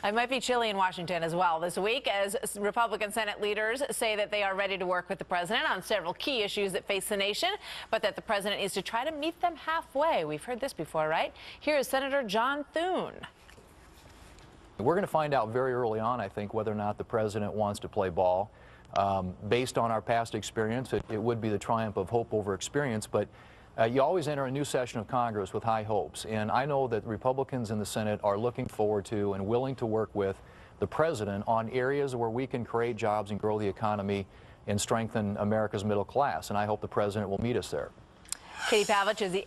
It might be chilly in Washington as well this week as Republican Senate leaders say that they are ready to work with the president on several key issues that face the nation, but that the president needs to try to meet them halfway. We've heard this before, right? Here is Senator John Thune. We're going to find out very early on, I think, whether or not the president wants to play ball. Based on our past experience, it would be the triumph of hope over experience, but you always enter a new session of Congress with high hopes, and I know that Republicans in the Senate are looking forward to and willing to work with the president on areas where we can create jobs and grow the economy and strengthen America's middle class, and I hope the president will meet us there. Katie Pavlich is the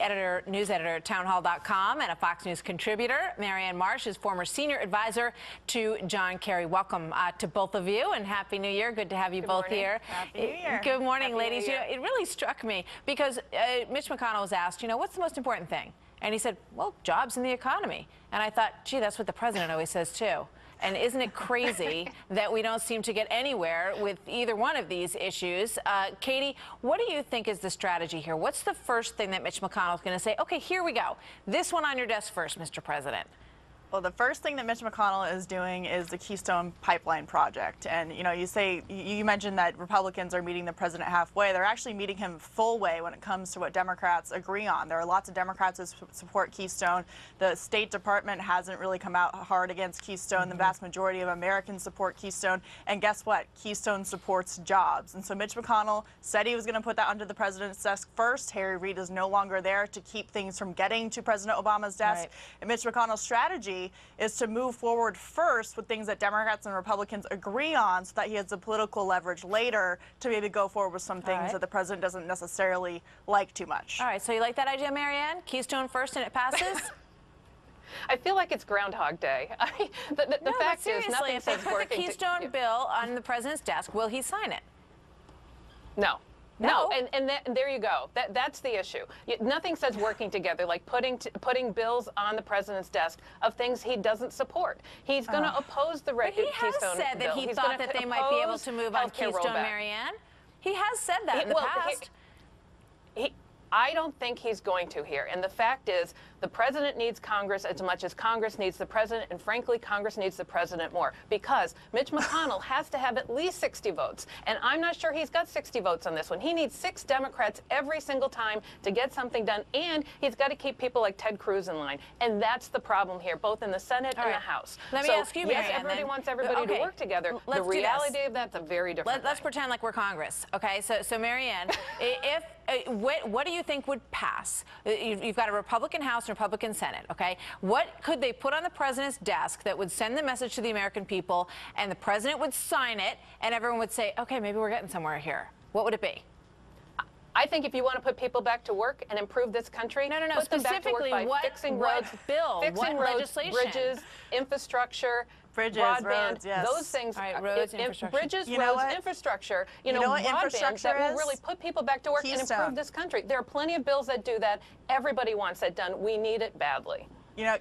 news editor at townhall.com and a Fox News contributor. Mary Anne Marsh is former senior advisor to John Kerry. Welcome to both of you, and Happy New Year. Good to have you both here. Happy New Year. Good morning, Happy ladies. New Year. You know, it really struck me because Mitch McConnell was asked, what's the most important thing? And he said, well, jobs and the economy. And I thought, gee, that's what the president always says, too. And isn't it crazy that we don't seem to get anywhere with either one of these issues? Katie, what do you think is the strategy here? What's the first thing that Mitch McConnell is going to say? Okay, here we go. This one on your desk first, Mr. President. Well, the first thing that Mitch McConnell is doing is the Keystone pipeline project. And, you mentioned that Republicans are meeting the president halfway. They're actually meeting him full way when it comes to what Democrats agree on. There are lots of Democrats who support Keystone. The State Department hasn't really come out hard against Keystone. The vast majority of Americans support Keystone. And guess what? Keystone supports jobs. And so Mitch McConnell said he was going to put that under the president's desk first. Harry Reid is no longer there to keep things from getting to President Obama's desk. Right. And Mitch McConnell's strategy is to move forward first with things that Democrats and Republicans agree on so that he has the political leverage later to maybe go forward with some things that the president doesn't necessarily like too much. All right, so you like that idea, Mary Anne? Keystone first and it passes? I feel like it's Groundhog Day. I mean, the fact is, nothing if they says put working the Keystone bill on the president's desk, will he sign it? No. No, and there you go. That's the issue. Nothing says working together like putting bills on the president's desk of things he doesn't support. He's going to oppose the Keystone bill. He has said that he thought that they might be able to move on Keystone, Mary Anne. He has said that in the past. I don't think he's going to here. And the fact is, the president needs Congress as much as Congress needs the president, and frankly, Congress needs the president more, because Mitch McConnell has to have at least 60 votes. And I'm not sure he's got 60 votes on this one. He needs 6 Democrats every single time to get something done, and he's got to keep people like Ted Cruz in line. And that's the problem here, both in the Senate and the House. Let me ask you, Mary Anne, yes, everybody wants everybody to work together. The reality of that's a very different Let's pretend like we're Congress, okay? So Mary Anne, what do you think would pass? You've got a Republican House and Republican Senate, okay? What could they put on the president's desk that would send the message to the American people, and the president would sign it, and everyone would say, okay, maybe we're getting somewhere here? What would it be? I think if you want to put people back to work and improve this country, put them back to work by fixing roads, legislation? Bridges, infrastructure, bridges, broadband, roads, yes. those things. All right, roads, infrastructure. Bridges, roads, infrastructure. You know what broadband infrastructure that will really put people back to work and improve this country. There are plenty of bills that do that. Everybody wants that done. We need it badly.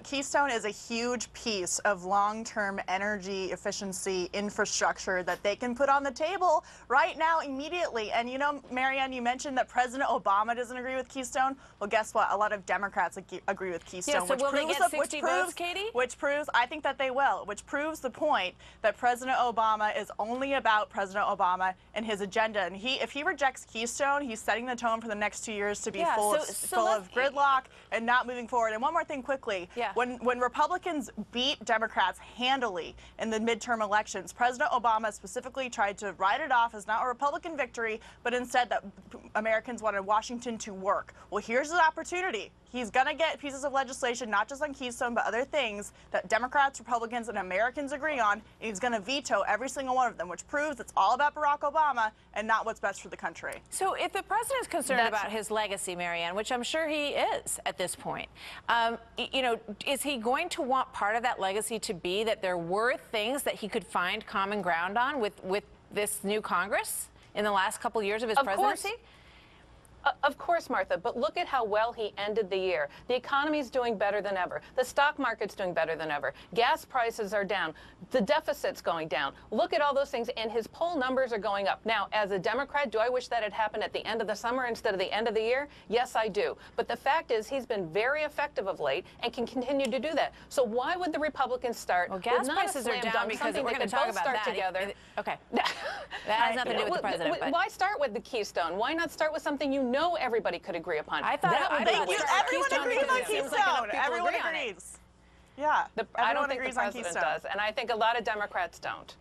Keystone is a huge piece of long-term energy efficiency infrastructure that they can put on the table right now immediately. And Mary Anne, you mentioned that President Obama doesn't agree with Keystone. Well, guess what? A lot of Democrats agree with Keystone. Yeah, so will they get 60 votes, Katie? Which proves, I think that they will, which proves the point that President Obama is only about President Obama and his agenda. And if he rejects Keystone, he's setting the tone for the next 2 years to be full of gridlock and not moving forward. And one more thing quickly. Yeah. When Republicans beat Democrats handily in the midterm elections, President Obama specifically tried to write it off as not a Republican victory, but instead that Americans wanted Washington to work. Well, here's the opportunity. He's going to get pieces of legislation, not just on Keystone, but other things that Democrats, Republicans, and Americans agree on, and he's going to veto every single one of them, which proves it's all about Barack Obama and not what's best for the country. So if the president's concerned about his legacy, Mary Anne, which I'm sure he is at this point, is he going to want part of that legacy to be that there were things that he could find common ground on with this new Congress in the last couple years of his presidency? Of course, Martha, but look at how well he ended the year. The economy's doing better than ever. The stock market's doing better than ever. Gas prices are down. The deficit's going down. Look at all those things, and his poll numbers are going up. Now, as a Democrat, do I wish that had happened at the end of the summer instead of the end of the year? Yes, I do. But the fact is, he's been very effective of late and can continue to do that. So why would the Republicans start Well, gas with not prices a are slam down dunk, because something we're they going to could talk both about start that. together? Okay. That has nothing to do with the president. But Why start with the Keystone? Why not start with something you know everybody could agree upon? I thought That would be Thank you. start. Everyone Keystone agrees on because it seems like enough Keystone. people Everyone agree on it. agrees. Yeah. I don't everyone think the agrees on president Keystone. does, and I think a lot of Democrats don't.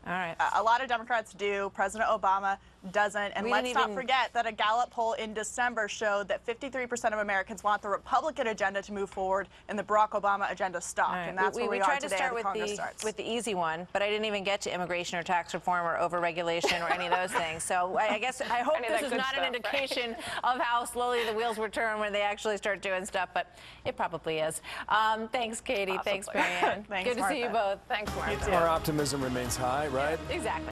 All right. A lot of Democrats do. President Obama doesn't. And We let's didn't not even- forget that a Gallup poll in December showed that 53% of Americans want the Republican agenda to move forward and the Barack Obama agenda stopped. All right. And that's where we are tried to today start as the with Congress starts. with the easy one, but I didn't even get to immigration or tax reform or overregulation or any of those things. So I hope Any of this that is good not an stuff, right? indication of how slowly the wheels will turn when they actually start doing stuff, but it probably is. Thanks, Katie. Thanks, Possibly. Mary Anne. Thanks, Good to see you Martha. both. Thanks, Martha. too. Our optimism remains high, right? Exactly.